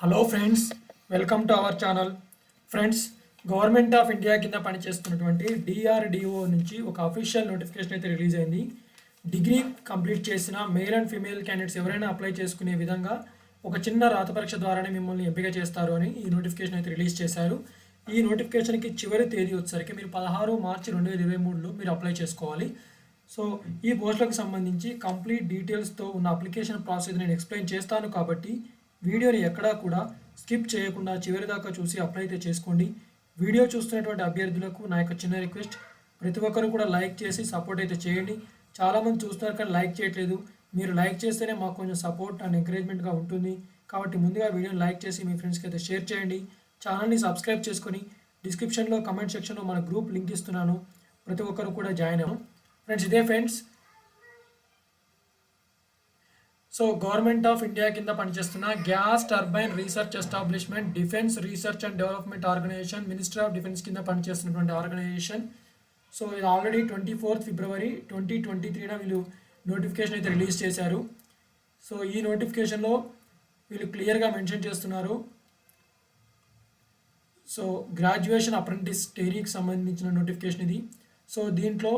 Hello friends, welcome to our channel. Friends, government of India కింద పనిచేస్తున్నటువంటి DRDO నుంచి ఒక అఫీషియల్ నోటిఫికేషన్ అయితే రిలీజ్ అయింది. డిగ్రీ కంప్లీట్ చేసిన మేల్ అండ్ ఫీమేల్ క్యాండిడేట్స్ ఎవరైనా అప్లై చేసుకునే విధంగా ఒక చిన్న రాత పరీక్ష ద్వారానే మిమ్మల్ని ఎంపిక చేస్తారు అని ఈ నోటిఫికేషన్ అయితే రిలీజ్ చేశారు. ఈ నోటిఫికేషన్కి చివరి తేదీ వచ్చేసరికి మీరు 16 మార్చి 2023లో మీరు అప్లై చేసుకోవాలి. సో ఈ పోస్టులకు సంబంధించి కంప్లీట్ డీటెయిల్స్తో ఉన్న అప్లికేషన్ ప్రాసెస్ నేను ఎక్స్ప్లెయిన్ చేస్తాను కాబట్టి వీడియోని ఎక్కడా కూడా స్కిప్ చేయకుండా చివరి దాకా చూసి అప్లై అయితే చేసుకోండి. వీడియో చూస్తున్నటువంటి అభ్యర్థులకు నా యొక్క చిన్న రిక్వెస్ట్, ప్రతి ఒక్కరు కూడా లైక్ చేసి సపోర్ట్ అయితే చేయండి. చాలామంది చూస్తున్నారు కానీ లైక్ చేయట్లేదు. మీరు లైక్ చేస్తేనే మాకు కొంచెం సపోర్ట్ అండ్ ఎంకరేజ్మెంట్గా ఉంటుంది. కాబట్టి ముందుగా వీడియోని లైక్ చేసి మీ ఫ్రెండ్స్కి అయితే షేర్ చేయండి. ఛానల్ని సబ్స్క్రైబ్ చేసుకొని డిస్క్రిప్షన్లో కమెంట్ సెక్షన్లో మన గ్రూప్ లింక్ ఇస్తున్నాను, ప్రతి ఒక్కరు కూడా జాయిన్ అవ్వం. ఫ్రెండ్స్, ఇదే friends. So government of India కింద పనిచేస్తున్న gas turbine research establishment, defence research and development organisation, ministry of defence కింద పనిచేస్తున్నటువంటి ఆర్గనైజేషన్. సో ఇది ఆల్రెడీ 24 ఫిబ్రవరి 2023 వీళ్ళు నోటిఫికేషన్ అయితే రిలీజ్ చేశారు. సో ఈ నోటిఫికేషన్లో వీళ్ళు క్లియర్గా మెన్షన్ చేస్తున్నారు. సో గ్రాడ్యుయేషన్ అప్రెంటిస్ ట్రైనీకి సంబంధించిన నోటిఫికేషన్ ఇది. సో దీంట్లో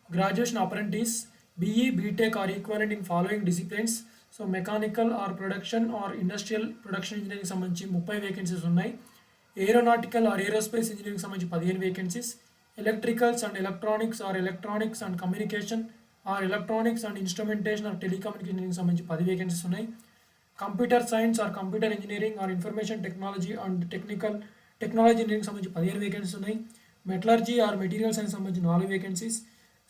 graduation apprentice BE BTech or equivalent in following disciplines. So mechanical or production or industrial production engineering సంబంధించి 30 వేకెన్సీస్ ఉన్నాయి. ఏరోనాటికల్ ఆర్ ఏరోస్పేస్ ఇంజనీరింగ్ సంబంధించి 15 vacancies. Electricals and electronics or electronics and communication or electronics and instrumentation are telecommunication engineering సంబంధించి 10 vacancies ఉన్నాయి. Computer science or computer engineering or information technology and technology engineering సంబంధించి 15 vacancies ఉన్నాయి. Metallurgy are material science సంబంధించి 4 vacancies.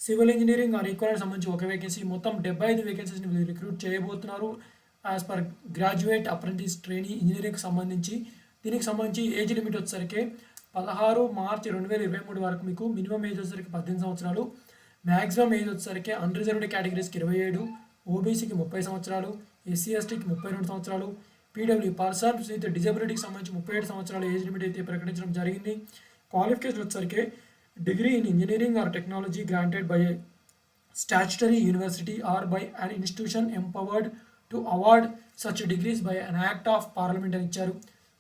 Civil engineering or equivalent సంబంధించి 1 vacancy. మొత్తం 75 వేకెన్సీస్ని వీళ్ళు recruit చేయబోతున్నారు as per graduate apprentice trainee ఇంజనీరింగ్కి సంబంధించి. దీనికి సంబంధించి ఏజ్ లిమిట్ వచ్చేసరికి 16 మార్చి 2023 వరకు మీకు మినిమం ఏజ్ వచ్చేసరికి 18 సంవత్సరాలు, మ్యాక్సిమం ఏజ్ వచ్చేసరికి అన్రిజర్వ్డ్ కేటగిరీస్కి 27, ఓబీసీకి 30 సంవత్సరాలు, ఎస్సీ ఎస్టీకి 32 సంవత్సరాలు, పీడబ్ల్యూ పర్సన్స్ విత్ డిజబిలిటీకి సంబంధించి 37 సంవత్సరాల ఏజ్ లిమిట్ అయితే ప్రకటించడం జరిగింది. క్వాలిఫికేషన్ వచ్చేసరికి degree in engineering or technology granted by a statutory university or by an institution empowered to award such degrees by an act of parliament అని ఇచ్చారు.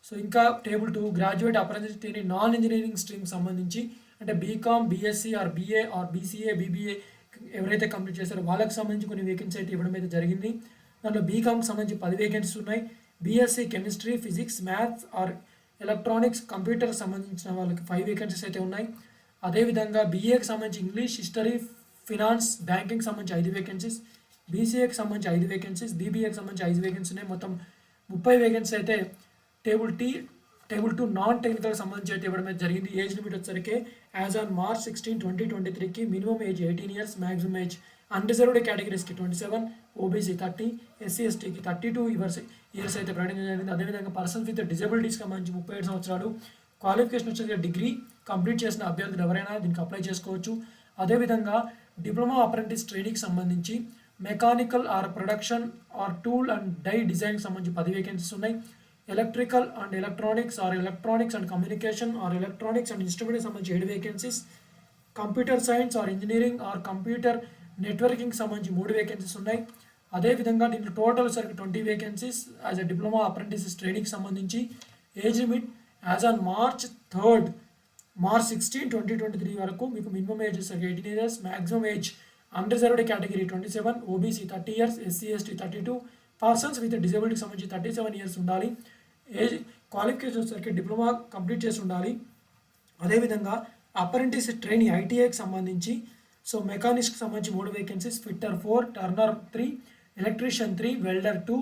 సో ఇంకా table 2 graduate apprentice trainee non engineering stream సంబంధించి అంటే BCom, BSc or BA or BCA, BBA ఎవరైతే complete చేశారో వాళ్ళకి సంబంధించి కొన్ని వేకెన్సీ అయితే ఇవ్వడం అయితే జరిగింది. దాంట్లో బీకామ్కి సంబంధించి 10 వేకెన్సీస్ ఉన్నాయి. BSc chemistry, physics, maths or electronics, computer సంబంధించిన వాళ్ళకి 5 వేకెన్సీస్ అయితే ఉన్నాయి. అదేవిధంగా బీఏకి సంబంధించి ఇంగ్లీష్, హిస్టరీ, ఫినాన్స్, బ్యాంకింగ్ సంబంధించి 5 వేకెన్సీస్, బీసీఏకి సంబంధించి 5 వేకెన్సీస్, బీబీఏకి సంబంధించి 5 వేకెన్సీ ఉన్నాయి. మొత్తం 30 వేకెన్సీ అయితే టేబుల్ 2 నాన్ టెక్నికల్ సంబంధించి అయితే ఇవ్వడం అయితే జరిగింది. ఏజ్ లిమిట్ వచ్చేసరికి యాజ్ ఆన్ మార్చ్ 16, 2023కి minimum age 18 years, maximum age unreserved కేటగిరీస్కి 27, ఓబీసీ 30, ఎస్సీ ఎస్టీకి 32 ఇయర్స్ అయితే ప్రకటించడం జరిగింది. అదేవిధంగా పర్సన్స్ విత్ డిజబిలిటీస్కి సంబంధించి 37 సంవత్సరాలు. క్వాలిఫికేషన్ వచ్చేసి డిగ్రీ కంప్లీట్ చేసిన అభ్యర్థులు ఎవరైనా దీనికి అప్లై చేసుకోవచ్చు. అదేవిధంగా డిప్లొమా అప్రెంటిస్ ట్రైనింగ్కి సంబంధించి mechanical or production or tool and die డిజైన్కి సంబంధించి 10 వేకెన్సీస్ ఉన్నాయి. Electrical and electronics or electronics and communication or electronics and ఇన్స్ట్రుమెంట్కి సంబంధించి 7 vacancies. Computer science or engineering or computer networking సంబంధించి 3 వేకెన్సీస్ ఉన్నాయి. అదేవిధంగా దీంట్లో టోటల్ సరికి 20 vacancies as a diploma apprentice ట్రైనింగ్కి సంబంధించి. Age limit as on March 16, 2023 వరకు మీకు మినిమం ఏజ్ వచ్చేసరికి 18 years, maximum age unreserved category 27, OBC 30 years, SC ST 32, persons with డిజబిలిటీకి సంబంధించి 37 ఇయర్స్ ఉండాలి. ఏజ్ క్వాలిఫికేషన్ వచ్చేసరికి డిప్లొమా కంప్లీట్ చేసి ఉండాలి. అదేవిధంగా అప్రెంటిస్ ట్రైనీ ఐటీఐకి సంబంధించి సో మెకానిక్స్కి సంబంధించి 3 vacancies, fitter 4, turner 3, electrician 3, welder 2,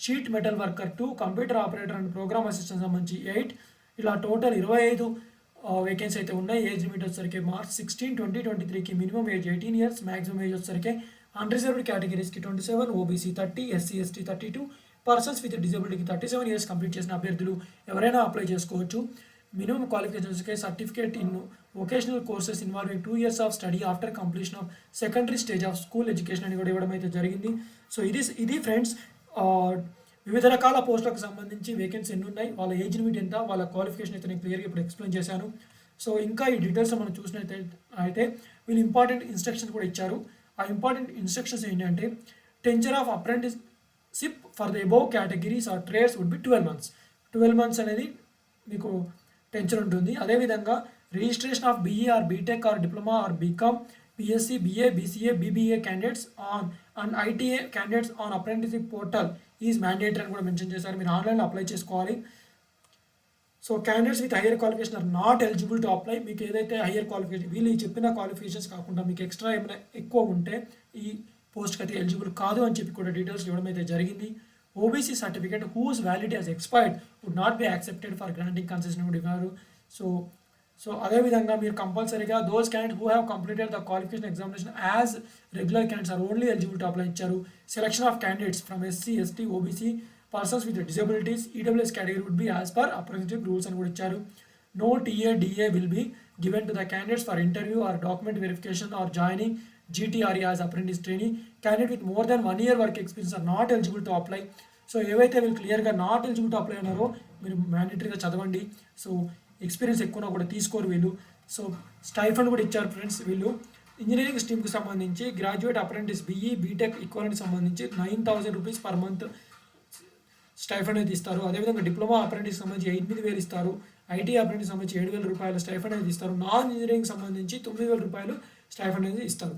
sheet metal worker 2, computer operator and program assistant సంబంధించి 8, ఇలా టోటల్ 25 వేకెన్సీ అయితే ఉన్నాయి. ఏజ్ లిమిట్ వచ్చేసరికి మార్చ్ 16, 2023కి minimum age 18 years, maximum age వచ్చేసరికి అన్రిజర్వ్డ్ కేటగిరీస్కి 27, OBC 30, SC ST 32, persons with డిజబిలిటీకి 37 ఇయర్స్ కంప్లీట్ చేసిన అభ్యర్థులు ఎవరైనా అప్లై చేసుకోవచ్చు. మినిమం క్వాలిఫికేషన్స్కి certificate in vocational courses involving 2 years of study after completion of secondary stage of school education అని కూడా ఇవ్వడం అయితే జరిగింది. సో ఇది ఫ్రెండ్స్ వివిధ రకాల పోస్టులకు సంబంధించి వేకెన్సీ ఎన్ని ఉన్నాయి, వాళ్ళ ఏజ్ లిమిట్ ఎంత, వాళ్ళ క్వాలిఫికేషన్ అయితే నేను క్లియర్గా ఇప్పుడు ఎక్స్ప్లెయిన్ చేశాను. సో ఇంకా ఈ డీటెయిల్స్ మనం చూసినట్టయితే వీళ్ళు ఇంపార్టెంట్ ఇన్స్ట్రక్షన్స్ కూడా ఇచ్చారు. ఆ ఇంపార్టెంట్ ఇన్స్ట్రక్షన్స్ ఏంటంటే tenure of apprenticeship for the above categories or trades would be 12 months. 12 months అనేది మీకు టెన్షన్ ఉంటుంది. అదేవిధంగా registration of BE or BTech or diploma or BCom BSc BA BCA BBA candidates on and ITA candidates on apprenticeship portal is mandatory అని కూడా mention చేశారు. మీరు ఆన్లైన్లో apply చేసుకోవాలి. So candidates with higher qualification are not eligible to apply. మీకు ఏదైతే higher qualification వీళ్ళు చెప్పిన క్వాలిఫికేషన్స్ కాకుండా మీకు ఎక్స్ట్రా ఏమైనా ఎక్కువ ఉంటే ఈ పోస్ట్కి అయితే ఎలిజిబుల్ కాదు అని చెప్పి కూడా డీటెయిల్స్ ఇవ్వడం అయితే జరిగింది. OBC certificate whose validity has expired would not be accepted for granting concession కూడా ఇవ్వారు. సో అదేవిధంగా మీరు కంపల్సరీగా those candidate who have completed the qualification examination as regular candidates are only eligible to apply ఇచ్చారు. Selection of candidates from SC ST OBC persons with disabilities EWS category would be as per apprenticeship rules అని కూడా ఇచ్చారు. No TA will be given to the candidates for interview or document verification are joining GTRE as apprentice trainee. Candidate with more than 1 year work experience are not eligible to apply. So ఏవైతే వీళ్ళు క్లియర్గా not eligible to apply అన్నారో మీరు మ్యాండేటరీగా చదవండి. So experience ఎక్కువ కూడా తీసుకోరు వీళ్ళు. సో స్టైఫండ్ కూడా ఇచ్చారు ఫ్రెండ్స్. వీళ్ళు ఇంజనీరింగ్ స్ట్రీమ్కి సంబంధించి గ్రాడ్యుయేట్ అప్రెంటిస్ బీఈ బీటెక్ ఈక్వలెంట్కి సంబంధించి 9,000 రూపీస్ పర్ మంత్ స్టైఫండ్ అయితే ఇస్తారు. అదేవిధంగా డిప్లొమా అప్రెంటిస్ సంబంధించి 8,000 ఇస్తారు. ఐటీ అప్రెంటిస్ సంబంధించి 7,000 రూపాయలు స్టైఫండ్ అనేది ఇస్తారు. నాన్ ఇంజనీరింగ్ సంబంధించి 9,000 రూపాయలు స్టైఫండ్ అనేది ఇస్తారు.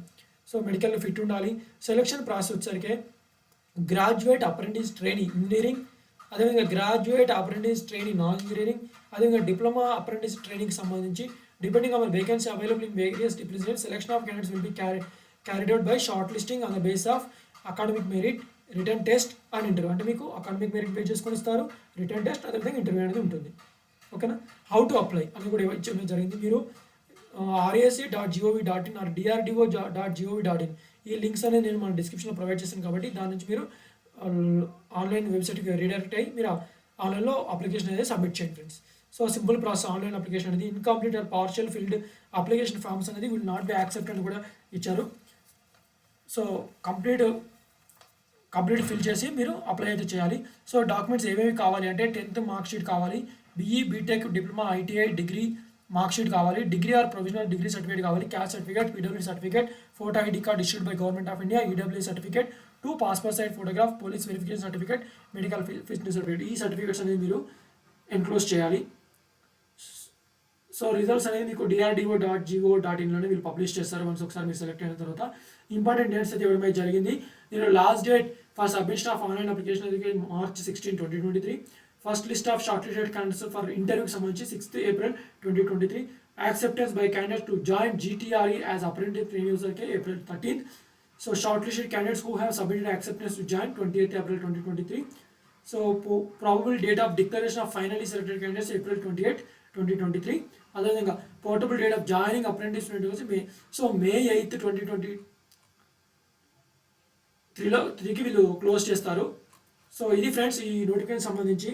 సో మెడికల్లో ఫిట్ ఉండాలి. సెలక్షన్ ప్రాసెస్ వచ్చేసరికి గ్రాడ్యుయేట్ అప్రెంటిస్ ట్రైనింగ్ ఇంజనీరింగ్, అదేవిధంగా graduate apprentice training non engineering, అదేవిధంగా డిప్లొమా అప్రెంటిస్ ట్రైనింగ్ సంబంధించి depending on vacancy available in various disciplines selection of candidates will be carried out by shot listing on the base of academic merit return test and interview. అంటే మీకు academic merit base చేసుకొని ఇస్తారు, return test అదేవిధంగా interview అనేది ఉంటుంది. ఓకేనా. How to apply అని కూడా ఇవ్వడం జరిగింది. మీరు RAC.gov.in ఆర్ DRDO.gov.in ఈ లింక్స్ అనేది నేను మన డిస్క్రిప్షన్లో ప్రొవైడ్ చేశాను కాబట్టి దాని నుంచి మీరు ఆన్లైన్ వెబ్సైట్కి రీడైరెక్ట్ అయ్యి మీరు ఆన్లైన్లో అప్లికేషన్ అనేది సబ్మిట్ చేయండి friends. So simple process online application అనేది incomplete or partial filled application forms అనేది విల్ నాట్ బి యాక్సెప్ట్ అని కూడా ఇచ్చారు. సో కంప్లీట్ ఫిల్ చేసి మీరు అప్లై అయితే చేయాలి. సో డాక్యుమెంట్స్ ఏమేమి కావాలి అంటే 10th మార్క్ షీట్ కావాలి, BE BTech diploma ITI degree mark sheet కావాలి, degree or provisional degree certificate కావాలి, caste certificate, PW certificate, photo ID card issued by government of India, EW certificate, 2 passport size photograph, police verification certificate, medical fitness certificate. ఈ certificates అనేది మీరు enclose చేయాలి. So results అనేది మీకు DRDO.gov.in వీళ్ళు publish చేస్తారు once ఒకసారి మీరు సెలెక్ట్ అయిన తర్వాత. ఇంపార్టెంట్ డేట్స్ అయితే ఇవ్వడం జరిగింది. నేను last date for submission of online application అయితే March 16, 2023. First list of short listed candidates for ఇంటర్వ్యూకి సంబంధించి 6th April 2023. Acceptance by candidates to join GTRE as apprentice trainee యూజర్కి April 13th. So short listed candidates who have submitted acceptance to join 28th April 2023. So probable date of declaration of finally selected candidates April 28, 2023. అదేవిధంగా portable date of joining apprentice వచ్చి May 8, 2023కి వీళ్ళు close చేస్తారు. So ఇది friends ఈ notification సంబంధించి.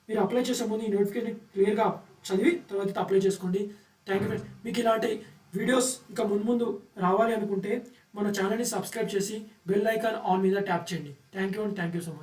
మీరు apply చేసే ముందు ఈ నోటిఫికేషన్ క్లియర్గా చదివి తర్వాత అప్లై చేసుకోండి. Thank you friends. మీకు ఇలాంటి వీడియోస్ ఇంకా ముందు రావాలి అనుకుంటే మన ఛానల్ని సబ్స్క్రైబ్ చేసి బెల్ ఐకాన్ ఆన్ మీద ట్యాప్ చేయండి. Thank you so much.